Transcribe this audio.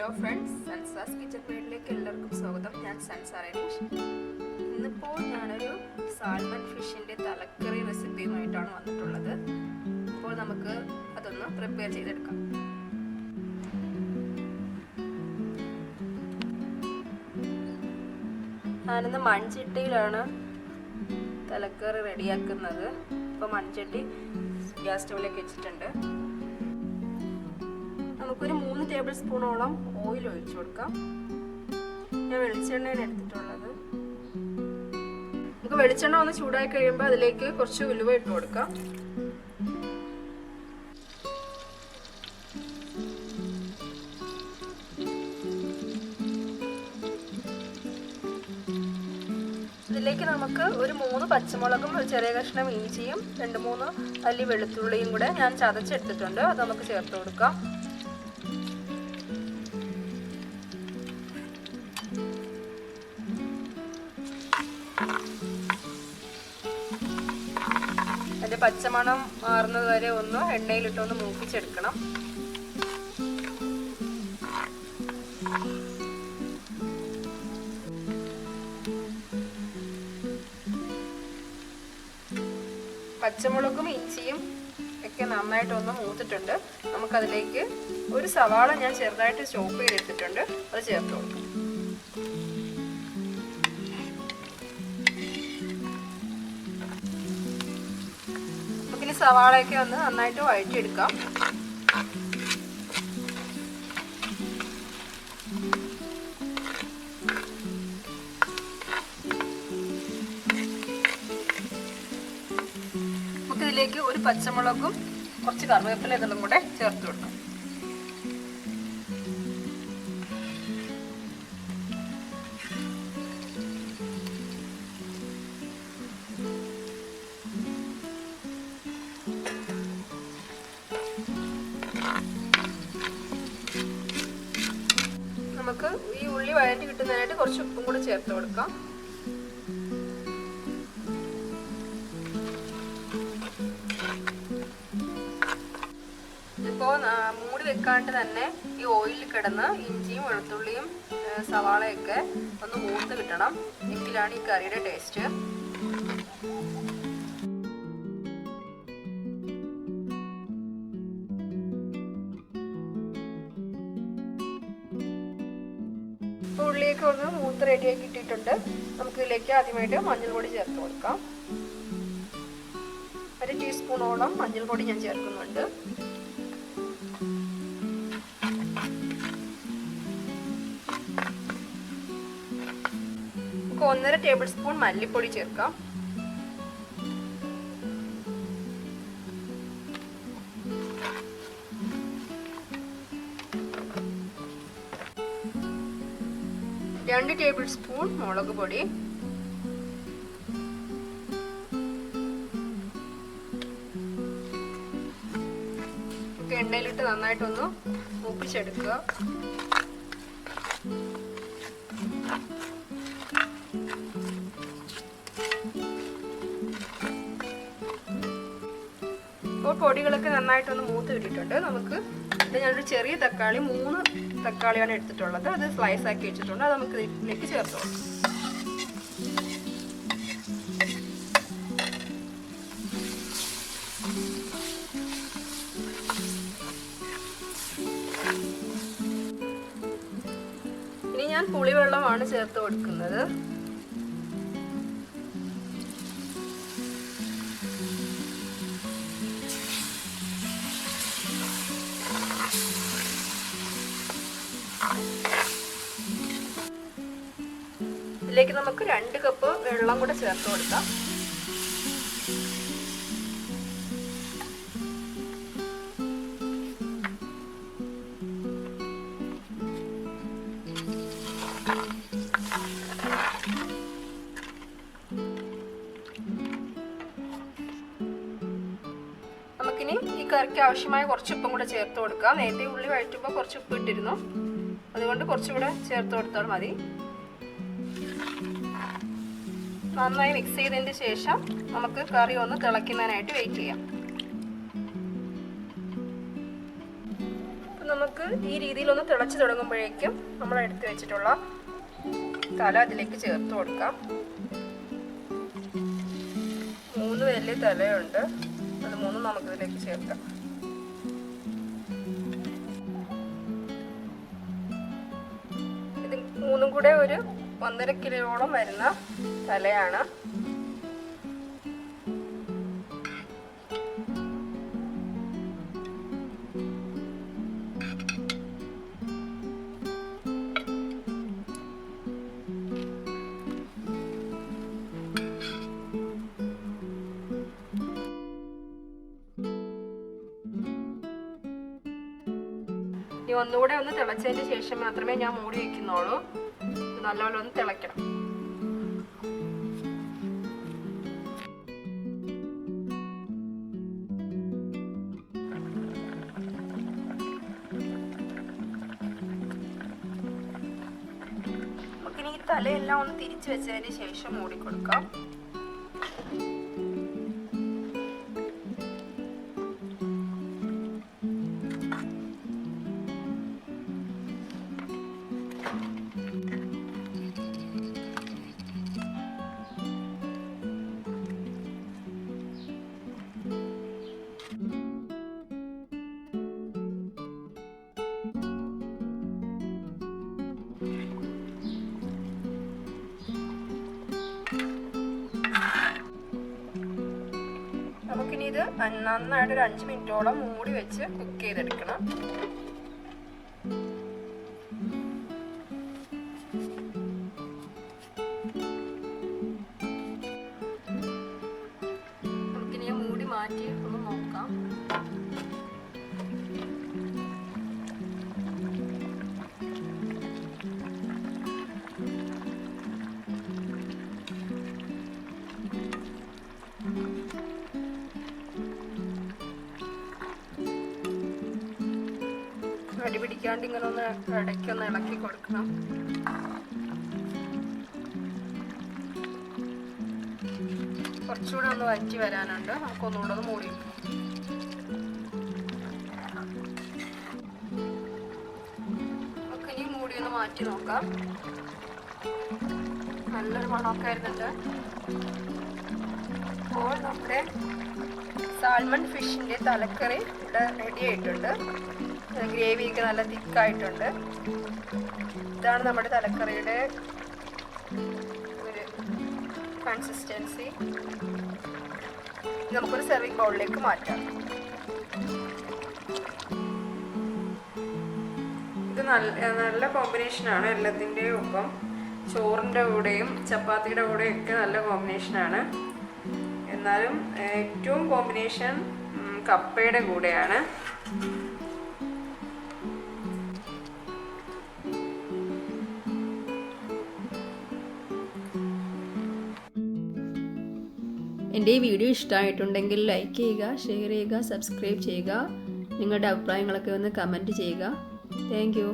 Hello friends, സൻസാസ് kitchen വീട്ടിലേക്ക് എല്ലാവർക്കും സ്വാഗതം. ഞാൻ സൻസാറേഷ്. ഇന്നിപ്പോൾ ഞാനൊരു സാൽമൺ ഫിഷിൻ്റെ തലക്കറി റെസിപ്പിയുമായിട്ടാണ് വന്നിട്ടുള്ളത്. അപ്പോൾ നമുക്ക് അതൊന്ന് പ്രിപ്പയർ ചെയ്തെടുക്കാം. ഞാനിന്ന് മൺചട്ടിയിലാണ് തലക്കറി റെഡിയാക്കുന്നത്. ഇപ്പോൾ മൺചട്ടി ഗ്യാസ് സ്റ്റൗവിലേക്ക് വെച്ചിട്ടുണ്ട്. നമുക്കൊരു 3 ടേബിൾ സ്പൂണോളം ഓയിൽ ഒഴിച്ചു കൊടുക്കാം. ഞാൻ വെളിച്ചെണ്ണയാണ് എടുത്തിട്ടുള്ളത്. നമുക്ക് വെളിച്ചെണ്ണ ഒന്ന് ചൂടായി കഴിയുമ്പോൾ അതിലേക്ക് കുറച്ച് ഉലുവ ഇട്ട് കൊടുക്കാം. ഇതിലേക്ക് നമുക്ക് ഒരു 3 പച്ചമുളകും ഒരു ചെറിയ കഷ്ണം ഇഞ്ചിയും 2-3 അല്ലി വെളുത്തുള്ളിയും കൂടെ ഞാൻ ചതച്ചെടുത്തിട്ടുണ്ട്. അത് നമുക്ക് ചേർത്ത് കൊടുക്കാം. അതിൻ്റെ പച്ചമണം മാറുന്നത് വരെ ഒന്ന് എണ്ണയിലിട്ടൊന്ന് മൂപ്പിച്ചെടുക്കണം. പച്ചമുളകും ഇഞ്ചിയും ഒക്കെ നന്നായിട്ടൊന്ന് മൂത്തിട്ടുണ്ട്. നമുക്കതിലേക്ക് ഒരു സവാള ഞാൻ ചെറുതായിട്ട് ചോപ്പ് ചെയ്തെടുത്തിട്ടുണ്ട്. അത് ചേർത്ത് കൊടുക്കാം. നമുക്കിനി സവാളയൊക്കെ ഒന്ന് നന്നായിട്ട് വഴറ്റിയെടുക്കാം. ഇതിലേക്ക് ഒരു പച്ചമുളകും കുറച്ച് കറിവേപ്പില ഇതെല്ലാം കൂടെ ചേർത്ത് കൊടുക്കാം. നമുക്ക് ഈ ഉള്ളി വഴറ്റി കിട്ടുന്നതിനായിട്ട് കുറച്ച് ഉപ്പും കൂടെ ചേർത്ത് കൊടുക്കാം. ഇപ്പോൾ മൂടി വെക്കാണ്ട് തന്നെ ഈ ഓയിലിൽ കിടന്ന് ഇഞ്ചിയും വെളുത്തുള്ളിയും സവാളയൊക്കെ ഒന്ന് മൂത്ത് കിട്ടണം. എങ്കിലാണ് ഈ കറിയുടെ ടേസ്റ്റ്. ഇപ്പോൾ ഉള്ളിയൊക്കെ ഒന്ന് മൂത്ത് റെഡിയാക്കി ഇട്ടിട്ടുണ്ട്. നമുക്കിതിലേക്ക് ആദ്യമായിട്ട് മഞ്ഞൾപ്പൊടി ചേർത്ത് കൊടുക്കാം. 1 ടീസ്പൂണോളം മഞ്ഞൾപ്പൊടി ഞാൻ ചേർക്കുന്നുണ്ട്. നമുക്ക് 1.5 ടേബിൾ സ്പൂൺ മല്ലിപ്പൊടി ചേർക്കാം. രണ്ട് ടേബിൾ സ്പൂൺ മുളക് പൊടി, എണ്ണയിലിട്ട് നന്നായിട്ടൊന്ന് മൂപ്പിച്ചെടുക്കുക. ഇപ്പോൾ പൊടികളൊക്കെ നന്നായിട്ടൊന്ന് മൂത്ത് വിട്ടിട്ടുണ്ട്. നമുക്ക് ഇത് ഞാനൊരു ചെറിയ തക്കാളി 3 തക്കാളിയാണ് എടുത്തിട്ടുള്ളത്. അത് സ്ലൈസ് ആക്കി വെച്ചിട്ടുണ്ട്. അത് നമുക്ക് ഇതിലേക്ക് ചേർത്ത് കൊടുക്കാം. ഇനി ഞാൻ പുളിവെള്ളമാണ് ചേർത്ത് കൊടുക്കുന്നത്. ഇതിലേക്ക് നമുക്ക് 2 കപ്പ് വെള്ളം കൂടെ ചേർത്ത് കൊടുക്കാം. നമുക്കിനി ഈ കറിക്ക് ആവശ്യമായ കുറച്ച് ഉപ്പും കൂടെ ചേർത്ത് കൊടുക്കാം. നേരത്തെ ഉള്ളി വഴറ്റുമ്പോൾ കുറച്ച് ഉപ്പ് ഇട്ടിരുന്നു. അതുകൊണ്ട് കുറച്ചുകൂടെ ചേർത്ത് കൊടുത്താൽ മതി. നന്നായി മിക്സ് ചെയ്തതിന് ശേഷം നമുക്ക് കറി ഒന്ന് തിളയ്ക്കുന്നതിനായിട്ട് വെയിറ്റ് ചെയ്യാം. നമുക്ക് ഈ രീതിയിലൊന്ന് തിളച്ച് തുടങ്ങുമ്പോഴേക്കും നമ്മൾ എടുത്തു വെച്ചിട്ടുള്ള തല അതിലേക്ക് ചേർത്ത് കൊടുക്കാം. 3 വലിയ തലയുണ്ട്, അത് 3 നമുക്കിതിലേക്ക് ചേർക്കാം. ഇത് 3 കൂടെ ഒരു 1.5 കിലോയോളം വരുന്ന തലയാണ്. ഇനി ഒന്നുകൂടെ ഒന്ന് തിളച്ചതിന് ശേഷം മാത്രമേ ഞാൻ മൂടി വെക്കുന്നുള്ളൂ. നല്ലപോലെ ഒന്ന് തിളയ്ക്കണം. നമുക്കിനി ഈ തലയെല്ലാം ഒന്ന് തിരിച്ചു വെച്ചതിന് ശേഷം മൂടിക്കൊടുക്കാം. നമുക്കിനി ഇത് നന്നായിട്ട് ഒരു 5 മിനിറ്റോളം മൂടി വെച്ച് കുക്ക് ചെയ്തെടുക്കണം. നമുക്കിനി മൂടി മാറ്റി ഒന്ന് നോക്കാം. അടി പിടിക്കാണ്ട് ഇങ്ങനെ ഒന്ന് ഇടയ്ക്കൊന്ന് ഇളക്കി കൊടുക്കണം. കുറച്ചുകൂടെ ഒന്ന് വറ്റി വരാനുണ്ട്. നമുക്കൊന്നുകൂടെ ഒന്ന് മൂടി നമുക്കിനി മൂടി ഒന്ന് മാറ്റി നോക്കാം. നല്ലൊരു മണമൊക്കെ വരുന്നുണ്ട്. അപ്പോൾ നമ്മുടെ സാൽമൺ ഫിഷിൻ്റെ തലക്കറി ഇവിടെ റെഡി ആയിട്ടുണ്ട്. ഗ്രേവിയൊക്കെ നല്ല തിക്കായിട്ടുണ്ട്. ഇതാണ് നമ്മുടെ തലക്കറിയുടെ ഒരു കൺസിസ്റ്റൻസി. നമുക്കൊരു സെർവിങ് ബൗളിലേക്ക് മാറ്റാം. ഇത് നല്ല കോമ്പിനേഷനാണ്. എല്ലാത്തിൻ്റെയും ഒപ്പം ചോറിൻ്റെ കൂടെയും ചപ്പാത്തിയുടെ കൂടെയും ഒക്കെ നല്ല കോമ്പിനേഷനാണ്. എന്നാലും ഏറ്റവും കോമ്പിനേഷൻ കപ്പയുടെ കൂടെയാണ്. എൻ്റെ ഈ വീഡിയോ ഇഷ്ടമായിട്ടുണ്ടെങ്കിൽ ലൈക്ക് ചെയ്യുക, ഷെയർ ചെയ്യുക, സബ്സ്ക്രൈബ് ചെയ്യുക. നിങ്ങളുടെ അഭിപ്രായങ്ങളൊക്കെ ഒന്ന് കമൻറ്റ് ചെയ്യുക. Thank you.